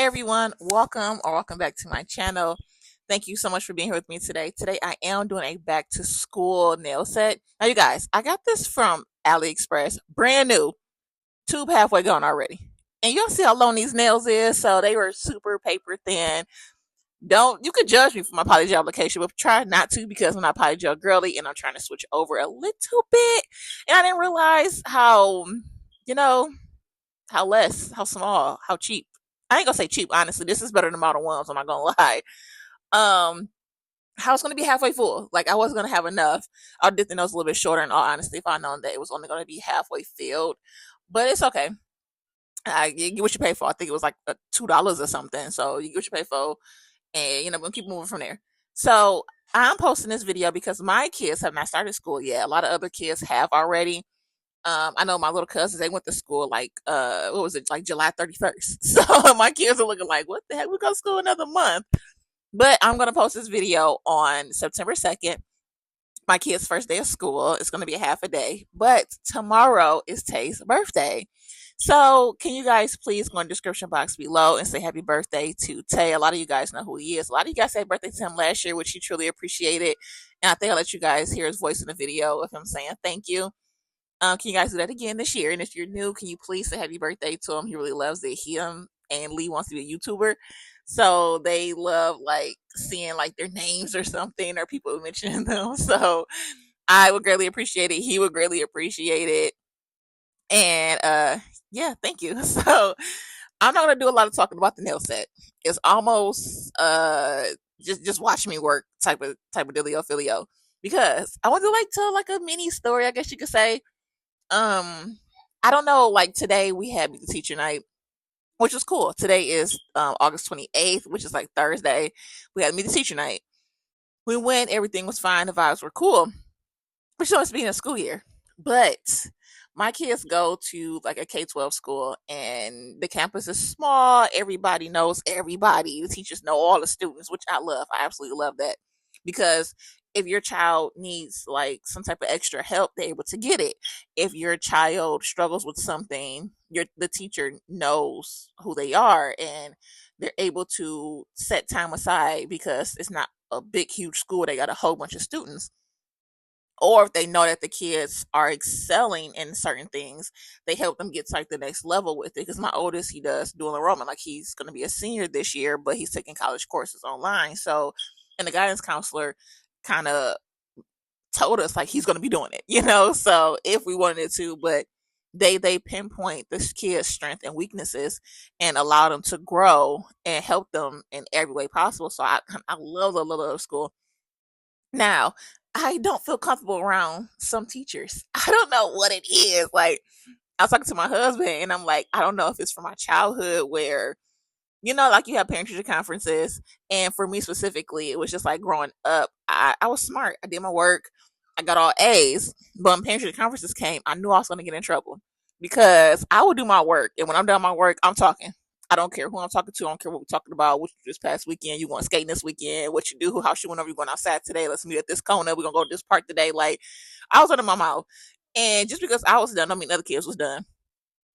everyone, welcome or welcome back to my channel. Thank you so much for being here with me today. Today I am doing a back to school nail set. Now you guys, I got this from AliExpress, brand new, tube halfway gone already. And you'll see how long these nails is, so they were super paper thin. Don't You could judge me for my polygel application, but try not to because I'm not polygel girly and I'm trying to switch over a little bit. And I didn't realize how, you know, how small, how cheap. I ain't gonna say cheap, honestly. This is better than Model Ones. I'm not gonna lie. Um, how it's gonna be halfway full. Like I wasn't gonna have enough. I did think it was a little bit shorter. In all honesty, if I known that it was only gonna be halfway filled, but it's okay. You get what you pay for. I think it was like $2 or something. So you get what you pay for, and we're gonna keep moving from there. So I'm posting this video because my kids have not started school yet. A lot of other kids have already. I know my little cousins, they went to school like what was it, like July 31st. So my kids are looking like, what the heck? We go to school another month. But I'm gonna post this video on September 2nd, my kid's first day of school. It's gonna be a half a day. But tomorrow is Tay's birthday. So can you guys please go in the description box below and say happy birthday to Tay? A lot of you guys know who he is. A lot of you guys said birthday to him last year, which he truly appreciated. And I think I'll let you guys hear his voice in the video of him saying thank you. Can you guys do that again this year? And if you're new, can you please say happy birthday to him? He really loves it. Him and Lee wants to be a YouTuber. So they love like seeing like their names or something or people mentioning them. So I would greatly appreciate it. He would greatly appreciate it. And yeah, thank you. So I'm not gonna do a lot of talking about the nail set. It's almost just watch me work type of dealio filio. Because I want to like tell like a mini story, I guess you could say. I don't know, like today we had the teacher night, which was cool. Today is August 28th, which is like Thursday. We had meet the teacher night. We went, everything was fine, the vibes were cool. We're supposed to be in a school year. But my kids go to like a K-12 school and the campus is small. Everybody knows everybody. The teachers know all the students, which I love. I absolutely love that. Because if your child needs like some type of extra help, they're able to get it. If your child struggles with something, the teacher knows who they are and they're able to set time aside because it's not a big huge school. They got a whole bunch of students, or if they know that the kids are excelling in certain things, they help them get to like the next level with it. Because my oldest, he does dual enrollment, like he's going to be a senior this year, but he's taking college courses online. So, and the guidance counselor kind of told us like he's going to be doing it. So if we wanted to, but they pinpoint this kid's strength and weaknesses and allow them to grow and help them in every way possible. So I love the little school. Now, I don't feel comfortable around some teachers. I don't know what it is. Like, I was talking to my husband, and I'm like, I don't know if it's from my childhood where, like you have parent teacher conferences. And for me specifically, it was just like growing up, I was smart. I did my work. I got all A's. But when parent teacher conferences came, I knew I was going to get in trouble because I would do my work. And when I'm done my work, I'm talking. I don't care who I'm talking to. I don't care what we're talking about. What you do this past weekend? You going skating this weekend? What you do? Who house you went over? You going outside today? Let's meet at this corner. We're gonna go to this park today. Like I was under my mouth, and just because I was done, I mean other kids was done.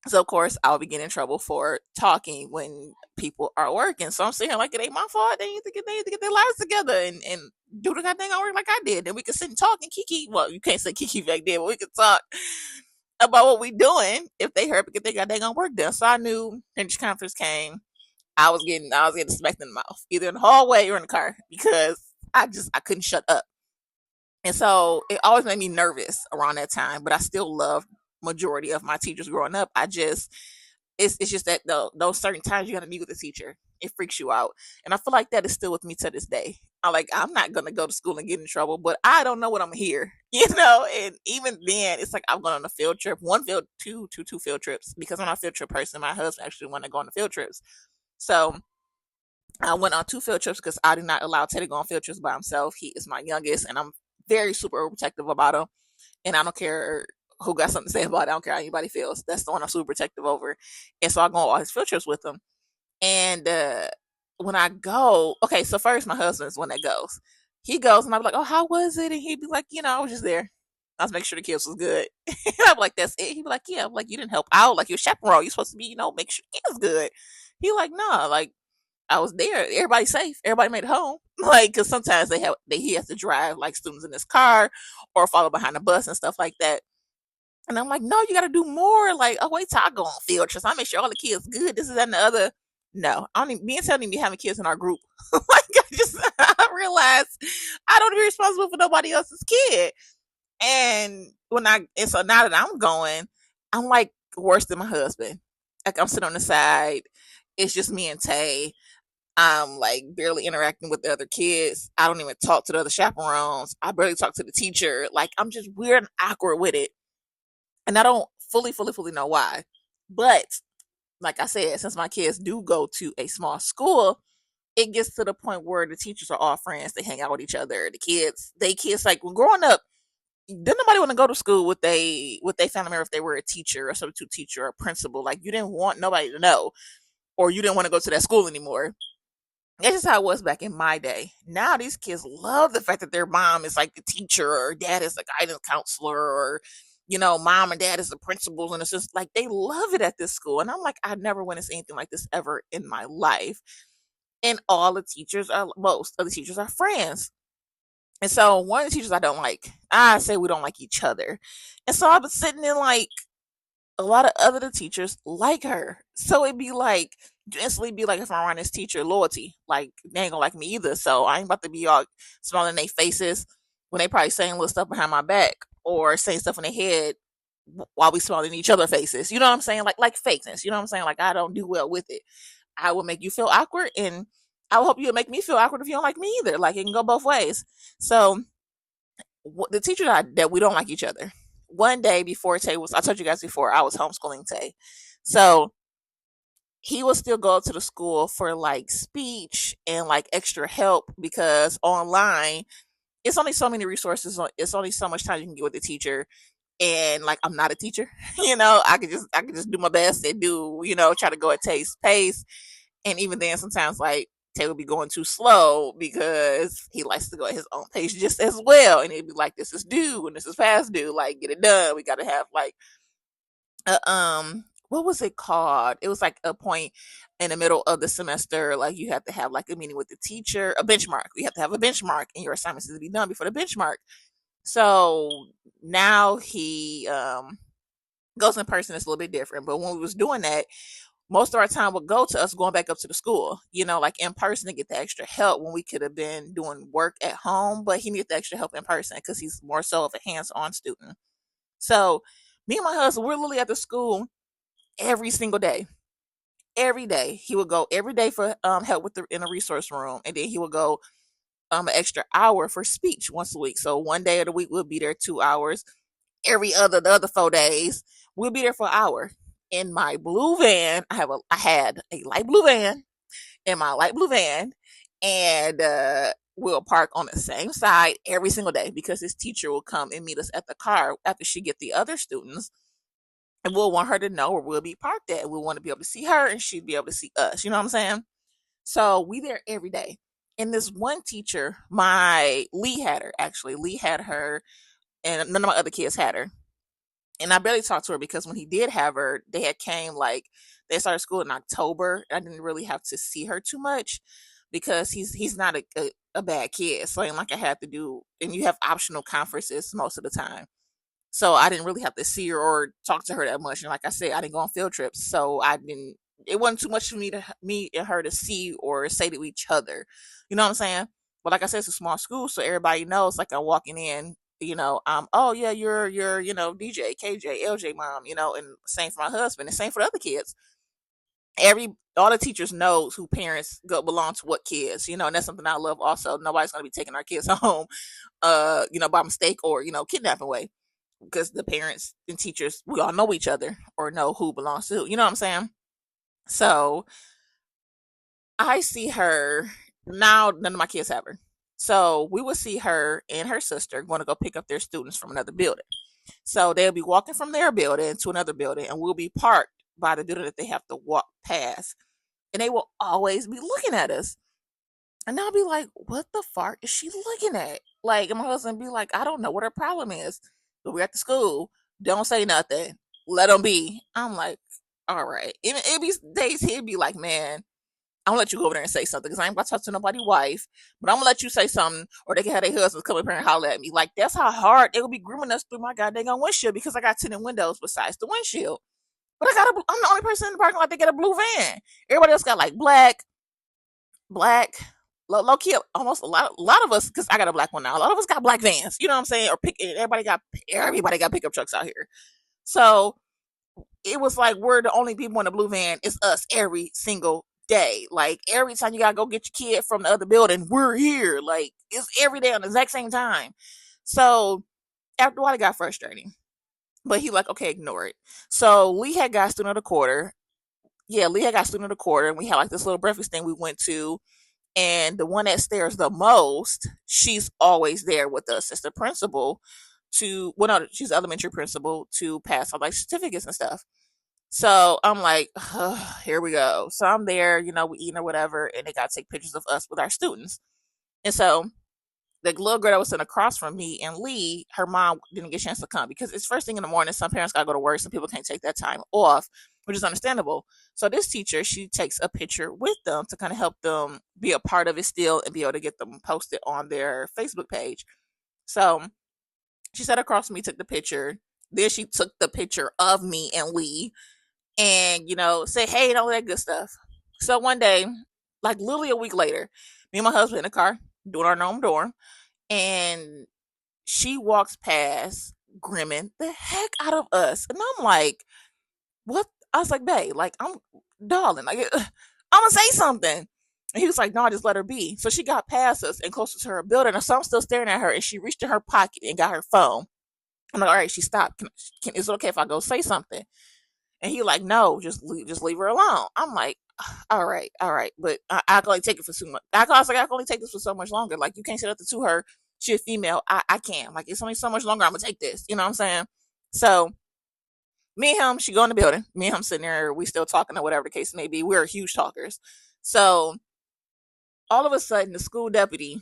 So of course I would be getting in trouble for talking when people are working. So I'm saying like it ain't my fault. They need to get their lives together and do the goddamn work like I did. And we could sit and talk and kiki. Well, you can't say kiki back then, but we could talk about what we doing if they hurt because they got their work done. So I knew when the conference came, I was getting smacked in the mouth, either in the hallway or in the car, because I couldn't shut up. And so it always made me nervous around that time, but I still loved majority of my teachers growing up. It's just that those certain times you gotta meet with the teacher, it freaks you out. And I feel like that is still with me to this day. I'm not gonna go to school and get in trouble, but I don't know what I'm here, And even then, it's like I'm going on a field trip, two field trips, because I'm not a field trip person. My husband actually wanted to go on the field trips, so I went on two field trips because I do not allow Teddy to go on field trips by himself. He is my youngest, and I'm very super protective about him, and I don't care who got something to say about it. I don't care how anybody feels. That's the one I'm super protective over, and so I go on all his field trips with him. And when I go, okay, so first my husband's one that goes. He goes, and I'm like, "Oh, how was it?" And he'd be like, "I was just there. I was making sure the kids was good." And I'm like, "That's it." He'd be like, "Yeah." I'm like, "You didn't help out. Like you're chaperone. You're supposed to be, make sure the kids good." He like, "Nah, like." I was there. Everybody's safe. Everybody made it home. Like, because sometimes he has to drive like students in his car or follow behind the bus and stuff like that. And I'm like, no, you got to do more. Like, oh, wait till I go on field trips. I make sure all the kids good. This is that and the other. No, I don't even, me and Tell need to be having kids in our group. Like, I realized I don't be responsible for nobody else's kid. And so now that I'm going, I'm like worse than my husband. Like, I'm sitting on the side. It's just me and Tay. I'm like barely interacting with the other kids. I don't even talk to the other chaperones. I barely talk to the teacher. Like, I'm just weird and awkward with it. And I don't fully know why. But like I said, since my kids do go to a small school, it gets to the point where the teachers are all friends. They hang out with each other. The kids like when growing up, didn't nobody want to go to school with they family member if they were a teacher, a substitute teacher, or a principal. Like, you didn't want nobody to know, or you didn't want to go to that school anymore. That's just how it was back in my day. Now these kids love the fact that their mom is like the teacher, or dad is the guidance counselor, or mom and dad is the principals, and it's just like they love it at this school. And I'm like, I never witnessed anything like this ever in my life. And most of the teachers are friends. And so one of the teachers I don't like, I say we don't like each other. And so I've been sitting in like a lot of other teachers like her. So it'd be like, you instantly be like, if I'm around this teacher, loyalty. Like, they ain't gonna like me either. So I ain't about to be all smiling in their faces when they probably saying little stuff behind my back or saying stuff in their head while we smiling in each other faces. You know what I'm saying? Like fakeness. You know what I'm saying? Like, I don't do well with it. I will make you feel awkward, and I will hope you'll make me feel awkward if you don't like me either. Like, it can go both ways. So the teacher that we don't like each other. One day before Tay I told you guys before, I was homeschooling Tay. So he will still go to the school for like speech and like extra help, because online it's only so many resources. It's only so much time you can get with the teacher. And like, I'm not a teacher, I could just do my best and try to go at Tay's pace. And even then, sometimes like Tay will be going too slow because he likes to go at his own pace just as well. And he'd be like, "This is due and this is past due. Like, get it done. We got to have like what was it called? It was like a point in the middle of the semester. Like, you have to have like a meeting with the teacher, a benchmark. You have to have a benchmark, and your assignments need to be done before the benchmark. So now he goes in person. It's a little bit different. But when we was doing that, most of our time would go to us going back up to the school, like in person, to get the extra help when we could have been doing work at home. But he needed the extra help in person because he's more so of a hands-on student. So me and my husband, we're literally at the school every single day. Every day he would go every day for help in the resource room, and then he would go an extra hour for speech once a week. So one day of the week we'll be there 2 hours. The other 4 days we'll be there for an hour. In my blue van, I had a light blue van, in my light blue van, and we'll park on the same side every single day, because his teacher will come and meet us at the car after she get the other students, and we'll want her to know where we'll be parked at. We'll want to be able to see her, and she'd be able to see us. You know what I'm saying? So we there every day. And this one teacher, my Lee had her actually. Lee had her, and none of my other kids had her. And I barely talked to her because when he did have her, they started school in October. I didn't really have to see her too much because he's not a bad kid. So like I had to do, and you have optional conferences most of the time. So I didn't really have to see her or talk to her that much. And like I said, I didn't go on field trips. So it wasn't too much for me and her to see or say to each other. You know what I'm saying? But like I said, it's a small school, so everybody knows. Like, I'm walking in, oh yeah, you're DJ, KJ, LJ mom, and same for my husband, and same for the other kids. All the teachers knows who parents belong to what kids, and that's something I love also. Nobody's gonna be taking our kids home, by mistake or, kidnapping way, because the parents and teachers, we all know each other or know who belongs to who. You know what I'm saying? So I see her now. None of my kids have her. So we will see her and her sister going to go pick up their students from another building. So they'll be walking from their building to another building, and we'll be parked by the building that they have to walk past. And they will always be looking at us. And I'll be like, what the fuck is she looking at? Like, and my husband be like, I don't know what her problem is. But we're at the school. Don't say nothing. Let them be. I'm like, all right. It'd be days he'd be like, man, I'm gonna let you go over there and say something because I ain't about to talk to nobody's wife, but I'm gonna let you say something, or they can have their husbands come up here and holler at me. Like that's how hard they will be grooming us through my goddamn windshield because I got tinted windows besides the windshield. But I'm the only person in the parking lot that get a blue van. Everybody else got like black, low key, almost a lot of us, because I got a black one now. A lot of us got black vans. You know what I'm saying? Or everybody got pickup trucks out here. So it was like we're the only people in the blue van. It's us every single day. Like every time you gotta go get your kid from the other building, we're here. Like it's every day on the exact same time. So after a while, it got frustrating. But he like, okay, ignore it. So Lee had got student of the quarter. Yeah, Lee had got student of the quarter, and we had like this little breakfast thing we went to. And the one that stares the most, she's always there with the assistant principal to, well, no, she's the elementary principal to pass on like certificates and stuff. So I'm like, here we go. So I'm there, we eating or whatever, and they got to take pictures of us with our students. And so the little girl that was sitting across from me and Lee, her mom didn't get a chance to come because it's first thing in the morning. Some parents gotta go to work, some people can't take that time off, which is understandable. So this teacher, she takes a picture with them to kind of help them be a part of it still and be able to get them posted on their Facebook page. So she sat across from me, took the picture. Then she took the picture of me and Lee and, say hey and all that good stuff. So one day, like literally a week later, me and my husband in the car doing our normal door, and she walks past, grimming the heck out of us. And I'm like, what? I was like, babe, like, darling, like, I'm gonna say something. And he was like, no, just let her be. So she got past us and closer to her building. And so I'm still staring at her, and she reached in her pocket and got her phone. I'm like, all right, she stopped. Is it okay if I go say something? And he like, no, just leave her alone. I'm like, all right, all right, but I can only take it for so much. I was like, I can only take this for so much longer. Like, you can't say nothing to her. She's a female. I can't. Like, it's only so much longer. I'm gonna take this. You know what I'm saying? So me and him, she go in the building. Me and him sitting there. We still talking or whatever the case may be. We're huge talkers. So all of a sudden, the school deputy.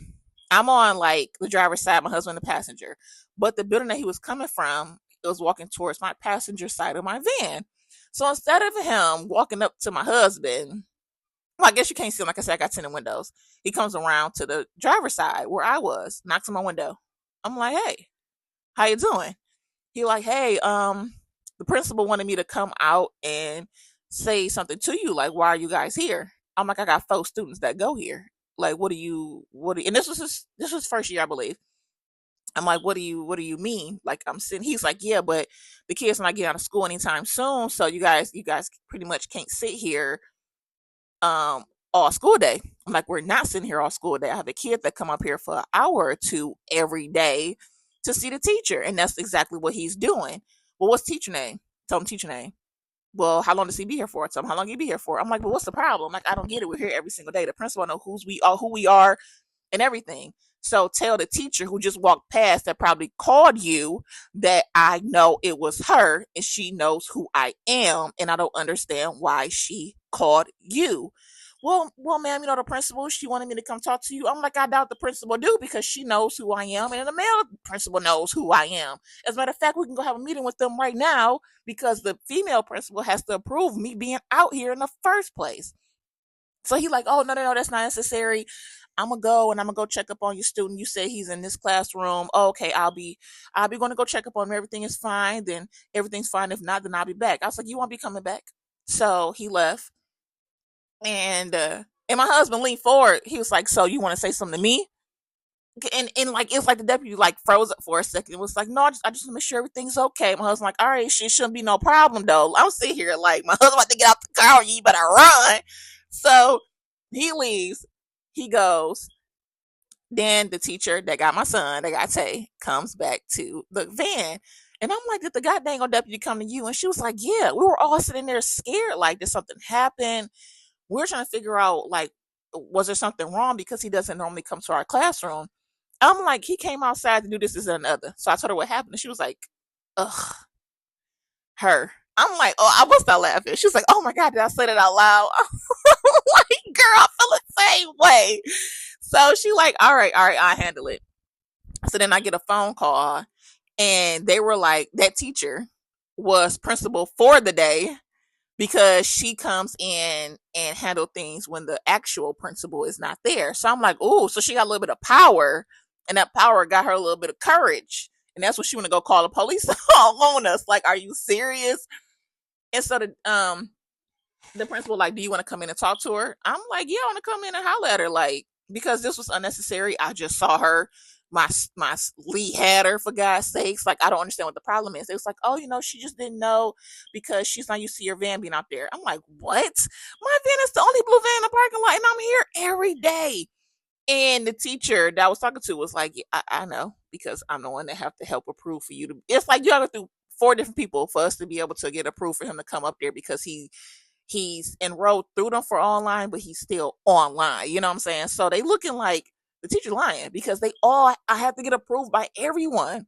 I'm on like the driver's side, my husband the passenger. But the building that he was coming from, it was walking towards my passenger side of my van. So instead of him walking up to my husband, well, I guess you can't see him. Like I said, I got tinted windows. He comes around to the driver's side where I was, knocks on my window. I'm like, hey, how you doing? He like, hey, the principal wanted me to come out and say something to you. Like, why are you guys here? I'm like, I got 4 students that go here. Like, and this was first year, I believe. I'm like, what do you mean? Like, I'm sitting, he's like, yeah, but the kids not getting out of school anytime soon. So you guys pretty much can't sit here um all school day. I'm like, we're not sitting here all school day. I have a kid that come up here for an hour or two every day to see the teacher, and that's exactly what he's doing. Well, what's teacher name? Tell him teacher name. Well, how long does he be here for? Tell him how long he be here for. I'm like, well, what's the problem? Like, I don't get it. We're here every single day. The principal know who we are, and everything. So tell the teacher who just walked past that probably called you that I know it was her and she knows who I am, and I don't understand why she called you. Well, ma'am, the principal, she wanted me to come talk to you. I'm like, I doubt the principal do because she knows who I am, and the male principal knows who I am. As a matter of fact, we can go have a meeting with them right now because the female principal has to approve me being out here in the first place. So he like, oh, no, no, no, that's not necessary. I'm gonna go and I'm gonna go check up on your student. You say he's in this classroom. Oh, okay, I'll be going to go check up on him. Everything is fine. Then everything's fine. If not, then I'll be back. I was like, you won't be coming back. So he left, and my husband leaned forward. He was like, so you want to say something to me? And like it's like the deputy like froze up for a second. It was like, no, I just want to make sure everything's okay. My husband like, all right, shouldn't be no problem though. I'm sitting here like my husband about to get out the car. You better run. So he leaves. He goes. Then the teacher that got my son, that got Tay, comes back to the van. And I'm like, did the goddamn deputy come to you? And she was like, yeah. We were all sitting there scared. Like, did something happen? We're trying to figure out, like, was there something wrong because he doesn't normally come to our classroom? I'm like, he came outside to do this, and another. So I told her what happened. And she was like, ugh, her. I'm like, oh, I bust out laughing. She was like, oh my God, did I say that out loud? I'm like, girl, I feel the same way. So she like, all right, I handle it. So then I get a phone call, and they were like, that teacher was principal for the day because she comes in and handle things when the actual principal is not there. So I'm like, oh, so she got a little bit of power, and that power got her a little bit of courage, and that's what she want to go call the police on us. Like, are you serious? And so the principal like, do you want to come in and talk to her? I'm like, yeah, I want to come in and holler at her, like, because this was unnecessary. I just saw her. My lead had her, for God's sakes. Like, I don't understand what the problem is. It was like, oh, she just didn't know because she's not used to your van being out there. I'm like, what? My van is the only blue van in the parking lot, and I'm here every day. And the teacher that I was talking to was like, yeah, I know, because I'm the one that have to help approve for you to. It's like you have to do 4 different people for us to be able to get approved for him to come up there, because he's enrolled through them for online, but he's still online. You know what I'm saying? So they looking like the teacher lying, because I have to get approved by everyone.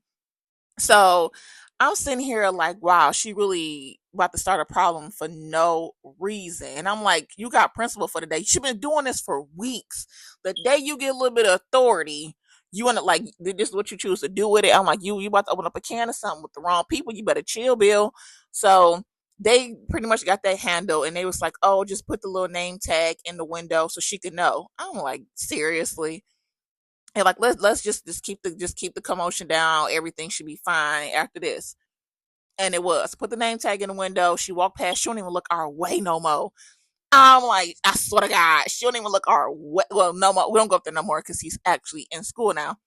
So I'm sitting here like, wow, she really about to start a problem for no reason. And I'm like, you got principal for the day. She's been doing this for weeks. The day you get a little bit of authority, you want to, like, this is what you choose to do with it. I'm like, you about to open up a can of something with the wrong people. You better chill, Bill. So they pretty much got that handle, and they was like, oh, just put the little name tag in the window so she could know. I'm like, seriously? And like, let's just keep the commotion down. Everything should be fine after this. And it was. Put the name tag in the window. She walked past. She don't even look our way no more. I'm like, I swear to God, she don't even look our way. Well, no more. We don't go up there no more because he's actually in school now.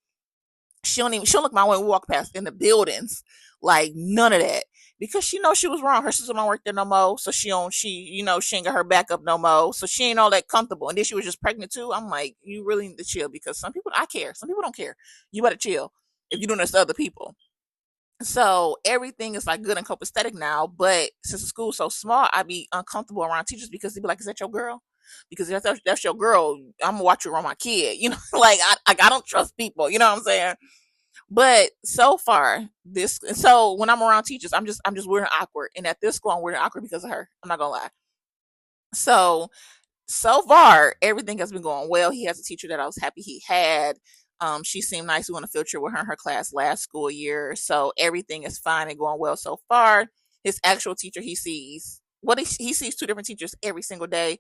She don't look my way when we walk past in the buildings. Like, none of that. Because she knows she was wrong. Her sister don't work there no more. So she ain't got her back up no more. So she ain't all that comfortable. And then she was just pregnant too. I'm like, you really need to chill, because some people, I care. Some people don't care. You better chill if you're doing this to other people. So everything is like good and copacetic now. But since the school's so small, I be uncomfortable around teachers, because they be like, is that your girl? Because if that's your girl, I'm gonna watch you around my kid. Like, I don't trust people. You know what I'm saying? But so far, so when I'm around teachers, I'm just weird and awkward. And at this school, I'm weird and awkward because of her. I'm not gonna lie. So far, everything has been going well. He has a teacher that I was happy he had. She seemed nice. We went on a field trip with her and her class last school year, so everything is fine and going well so far. His actual teacher, he sees 2 different teachers every single day.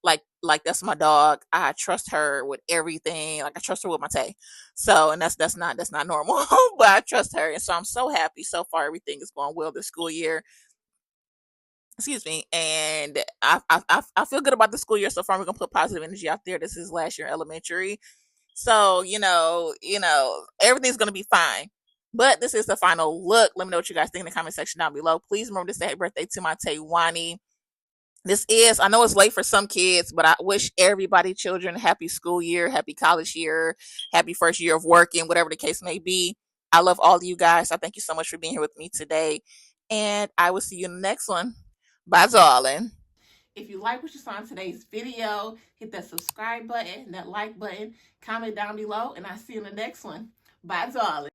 Like that's my dog. I trust her with everything. Like, I trust her with my tay. So, and that's not normal, but I trust her, and so I'm so happy so far. Everything is going well this school year. Excuse me. And I feel good about the school year so far. We're gonna put positive energy out there. This is last year in elementary, so everything's gonna be fine. But this is the final look. Let me know what you guys think in the comment section down below. Please remember to say happy birthday to my Taiwani. I know it's late for some kids, but I wish everybody, children, happy school year, happy college year, happy first year of working, whatever the case may be. I love all of you guys. I thank you so much for being here with me today. And I will see you in the next one. Bye, darling. If you like what you saw in today's video, hit that subscribe button, that like button, comment down below, and I'll see you in the next one. Bye, darling.